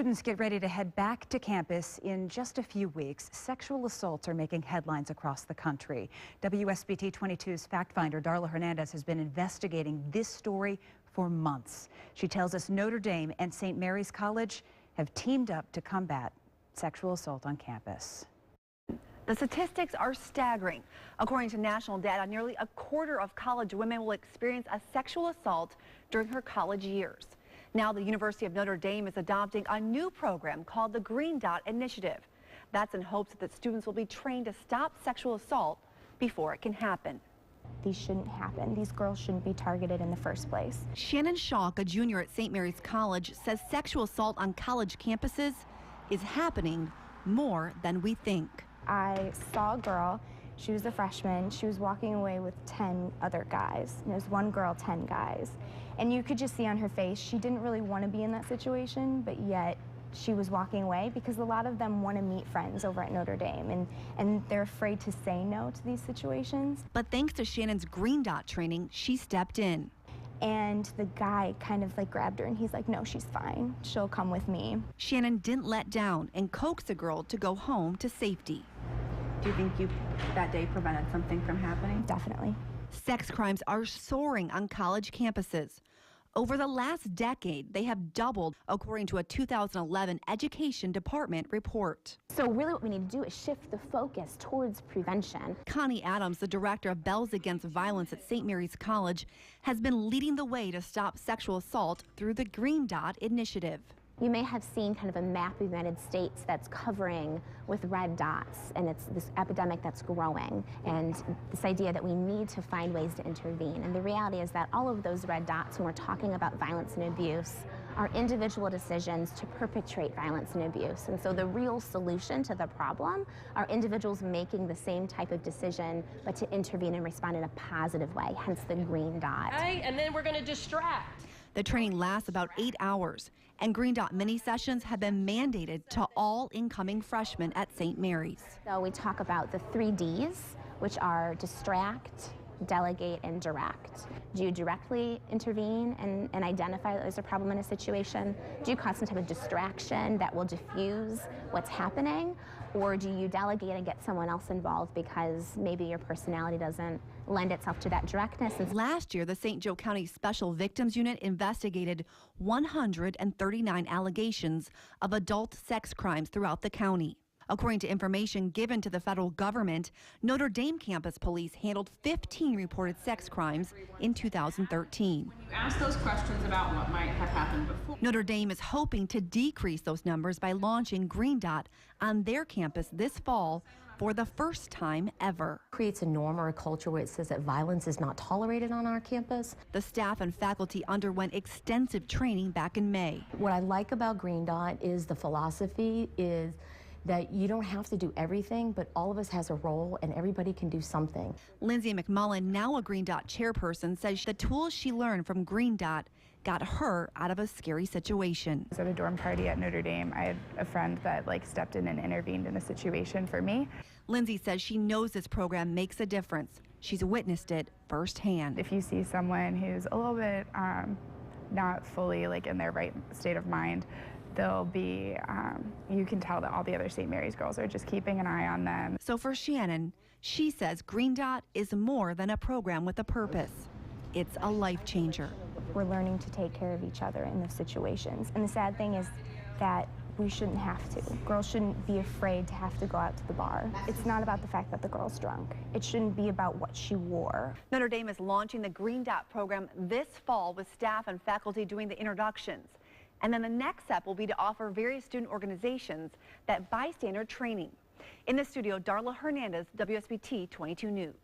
Students get ready to head back to campus in just a few weeks. Sexual assaults are making headlines across the country. WSBT-22's Fact Finder Darla Hernandez has been investigating this story for months. She tells us Notre Dame and St. Mary's College have teamed up to combat sexual assault on campus. The statistics are staggering. According to national data, nearly a quarter of college women will experience a sexual assault during her college years. Now the University of Notre Dame is adopting a new program called the Green Dot Initiative. That's in hopes that students will be trained to stop sexual assault before it can happen. These shouldn't happen. These girls shouldn't be targeted in the first place. Shannon Schalk, a junior at St. Mary's College, says sexual assault on college campuses is happening more than we think. I saw a girl. She was a freshman. She was walking away with 10 other guys. And it was one girl, 10 guys. And you could just see on her face, she didn't really want to be in that situation, but yet she was walking away because a lot of them want to meet friends over at Notre Dame, and they're afraid to say no to these situations. But thanks to Shannon's Green Dot training, she stepped in. And the guy kind of like grabbed her and he's like, no, she's fine. She'll come with me. Shannon didn't let down and coaxed the girl to go home to safety. Do you think that day prevented something from happening? Definitely. Sex crimes are soaring on college campuses. Over the last decade, they have doubled, according to a 2011 Education Department report. So really what we need to do is shift the focus towards prevention. Connie Adams, the director of Bells Against Violence at St. Mary's College, has been leading the way to stop sexual assault through the Green Dot Initiative. You may have seen kind of a map of the United States that's covering with red dots, and it's this epidemic that's growing, and this idea that we need to find ways to intervene. And the reality is that all of those red dots, when we're talking about violence and abuse, are individual decisions to perpetrate violence and abuse. And so the real solution to the problem are individuals making the same type of decision, but to intervene and respond in a positive way, hence the green dot. Okay, and then we're going to distract. The training lasts about 8 hours, and Green Dot mini sessions have been mandated to all incoming freshmen at St. Mary's. So we talk about the 3 Ds, which are distract, delegate, and direct. Do you directly intervene and identify that there's a problem in a situation? Do you cause some type of distraction that will diffuse what's happening? Or do you delegate and get someone else involved because maybe your personality doesn't lend itself to that directness? Last year, the St. Joe County Special Victims Unit investigated 139 allegations of adult sex crimes throughout the county. According to information given to the federal government, Notre Dame campus police handled 15 reported sex crimes in 2013. When you ask those questions about what might have happened before. Notre Dame is hoping to decrease those numbers by launching Green Dot on their campus this fall for the first time ever. Creates a norm or a culture where it says that violence is not tolerated on our campus. The staff and faculty underwent extensive training back in May. What I like about Green Dot is the philosophy is that you don't have to do everything, but all of us has a role and everybody can do something. Lindsay McMullen, now a Green Dot chairperson, says the tools she learned from Green Dot got her out of a scary situation. I was at a dorm party at Notre Dame. I had a friend that stepped in and intervened in a situation for me. Lindsay says she knows this program makes a difference. She's witnessed it firsthand. If you see someone who's a little bit not fully in their right state of mind, they'll be, you can tell that all the other St. Mary's girls are just keeping an eye on them. So for Shannon, she says Green Dot is more than a program with a purpose. It's a life changer. We're learning to take care of each other in those situations. And the sad thing is that we shouldn't have to. Girls shouldn't be afraid to have to go out to the bar. It's not about the fact that the girl's drunk. It shouldn't be about what she wore. Notre Dame is launching the Green Dot program this fall with staff and faculty doing the introductions. And then the next step will be to offer various student organizations that bystander training. In the studio, Darla Hernandez, WSBT 22 News.